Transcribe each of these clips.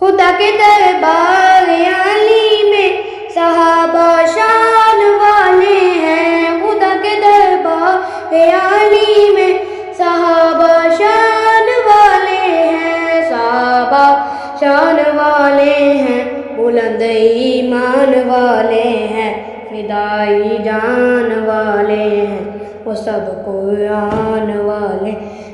खुदा के दरबार आली में सहाबा शान वाले हैं। खुदा के दरबार आली में सहाबा शान वाले हैं। सहाबा शान वाले हैं, बुलंद ईमान वाले हैं, फिदाई जान वाले हैं, वो सब कुरान वाले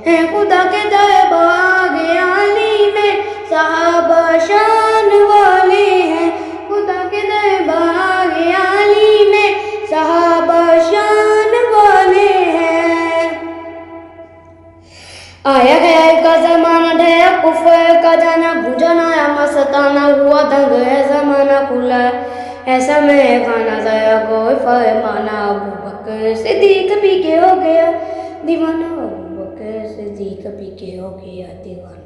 हैं। खुदा के दरबार आली में सहाबा शान वाले हैं। खुदा के दरबार आली में सहाबा शान वाले हैं। आया है का जमाना, ढेर कुफर का जाना, बुझना या मस्ताना, हुआ दंग है जमाना खुला, ऐसा में खाना जया कोई फरमाना। अबू बकर सिद्दीक पी के हो गया दीवाना, अबू बकर सिद्दीक पी के हो गया दीवाना।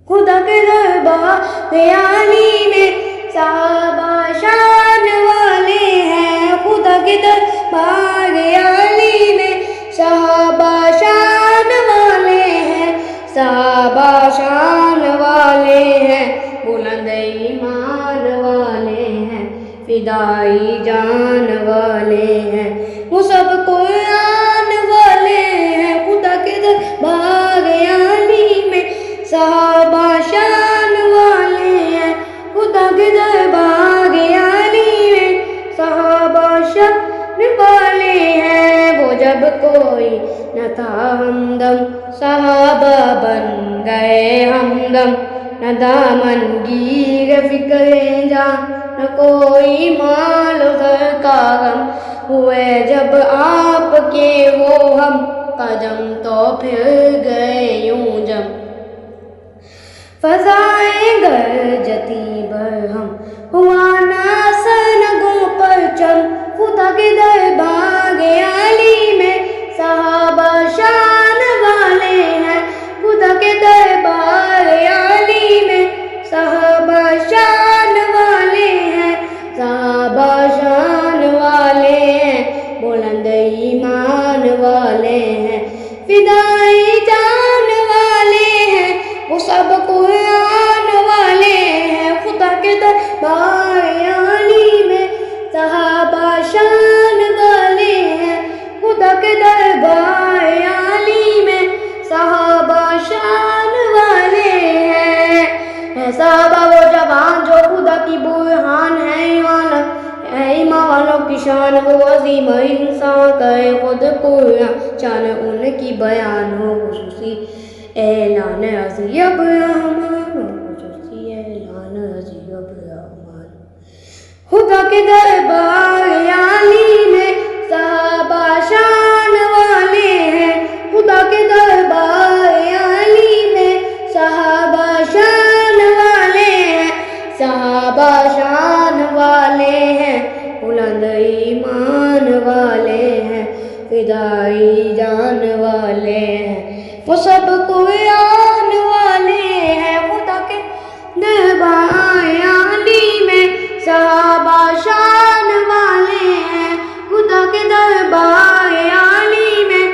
खुदा के दरबार आली में सहाबा शान वाले हैं। खुदा के दरबार आली में सहाबा शान वाले हैं। सहाबा शान वाले हैं, बुलंद ईमान वाले हैं, फिदाई जान वाले हैं, वो सब कुरान वाले हैं। खुदा के दरबार आली में सहाबा शान वाले हैं। खुदा के दरबार आली में सहाबा शान वाले हैं। वो जब कोई न था हमदम, सहाबा बन गए हमदम, न दामन गिर फिक्रे जान, न कोई माल उधर का गम, हुए जब आपके वो हम कदम तो फिर गए यूं जम। फज़ाएं गरजती बरहम, हुआ ना सनगों पर चम। खुदा के दरबार आली में सहाबा शान वाले हैं। खुदा के दरबार आली में सहाबा शान वाले हैं। सहाबा शान वाले हैं, बुलंद ईमान वाले हैं, फिदाई जान वाले हैं, वो सब कुरान वाले हैं। खुदा के दरबार आली में सहाबा शान वाले हैं। खुदा के दरबार आली में सहाबा शान वाले हैं। सहाबा वो जवान जो खुदा की बुरहान है, ईमान वालों की शान, वो अजीम इंसान करे खुद कुरान शान, उनकी बयान हो खुसूसी ऐलान अज़ीब रहमान, खुसूसी ऐलान अज़ीब रहमान। खुदा के दरबार आली में सहाबा शान वाले हैं। खुदा के दरबार आली में सहाबा शान वाले हैं। सहाबा शान वाले हैं, बुलंद ईमान वाले हैं, फिदाई जान वाले हैं, वो सब कुरान वाले हैं। खुदा के दरबार आली में सहाबा शान वाले हैं। खुदा के दरबार आली में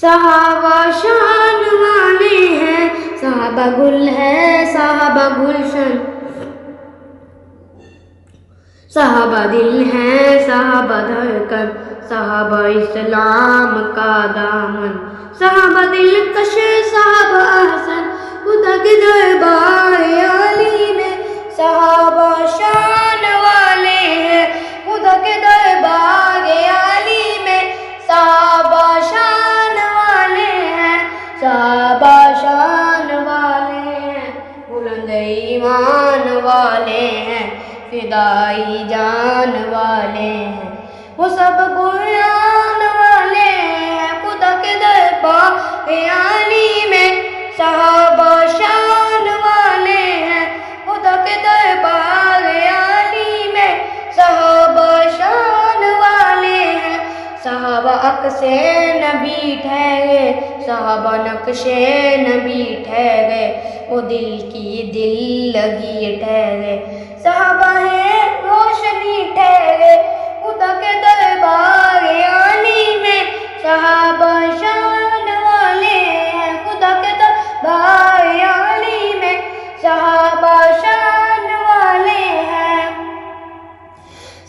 सहाबा शान वाले हैं। सहाबा गुल है सहाबा गुलशन, सहाबा दिल है सहाबा धड़कन, सहाबा इस्लाम का दामन, सहाबा दिल कश सहाबा हसन। खुदा के दरबार आली में सहाबा शान वाले हैं। खुदा के दरबार आली में सहाबा शान वाले हैं। सहाबा शान वाले हैं, बुलंद ईमान वाले हैं, फिदाई जान वाले हैं, वो सब कुरान वाले हैं। खुदा के दरबार आली में सहाबा शान वाले हैं। खुदा के दरबार आली में सहाबा शान वाले हैं। सहाबा अक्से नबी ठहरे, सहाबा नक्शे नबी ठहरे, वो दिल की दिल लगी ठहरे। सहाबा है रोशनी ठहरे, खुदा के दरबार आली में सहाबा शान वाले हैं। खुदा के दरबार आली में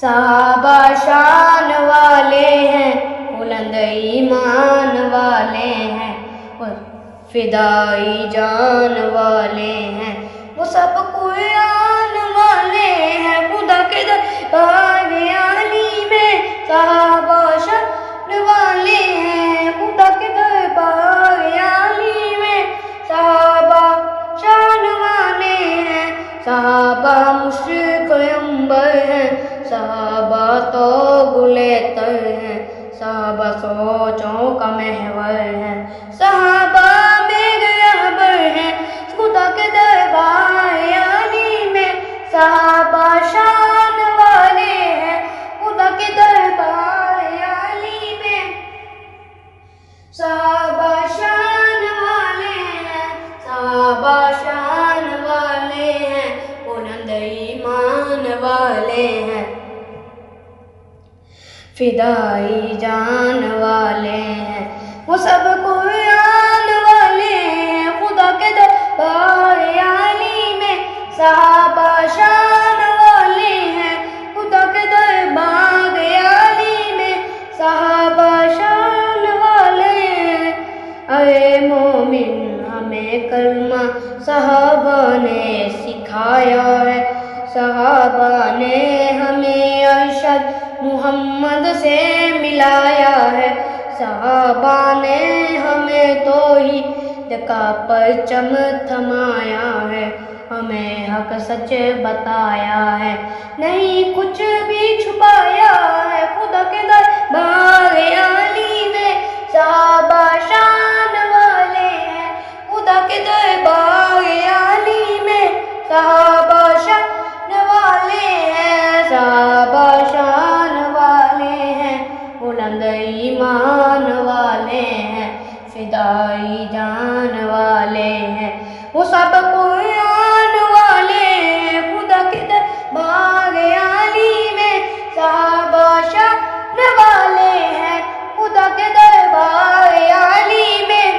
صحابہ شان والے ہیں، بلند ایمان والے ہیں، فدائی جان والے ہیں، وہ سب قرآن والے ہیں، خدا کے دربار عالی میں صحابہ شان والے ہیں، خدا کے دربار عالی میں صحابہ شان والے ہیں، صحابہ مشرق عنبر ہیں، صحابہ تو گلے تر ہیں، صحابہ سوچوں کا محور ہیں، صحابہ میرے رہبر ہیں، خدا کے دربار عالی میں صحابہ شان والے ہیں، خدا کے دربار عالی میں صحابہ شان والے ہیں، صحابہ شان والے ہیں، بلند ایمان والے ہیں، فدائی جان والے ہیں، وہ سب قرآن والے ہیں، خدا کے دربار عالی میں صحابہ شان والے ہیں، خدا کے دربار عالی میں صحابہ شان والے ہیں۔ اے مومن ہمیں کلمہ صحابہ نے سکھایا ہے، صحابہ نے ہمیں ارشد محمد سے ملایا ہے، صحابہ نے ہمیں توحید کا پرچم تھمایا ہے، ہمیں حق سچ بتایا ہے، نہیں کچھ بھی چھپایا ہے، خدا کے دربار عالی میں صحابہ شان والے ہیں، خدا کے دربار عالی میں صحابہ شان والے ہیں، صحابہ شان والے ہیں، بلند ایمان والے ہیں، فدائی جان والے ہیں، وہ سب قرآن والے ہیں، خدا کے دربار عالی میں صحابہ شان والے ہیں، خدا کے دربار عالی میں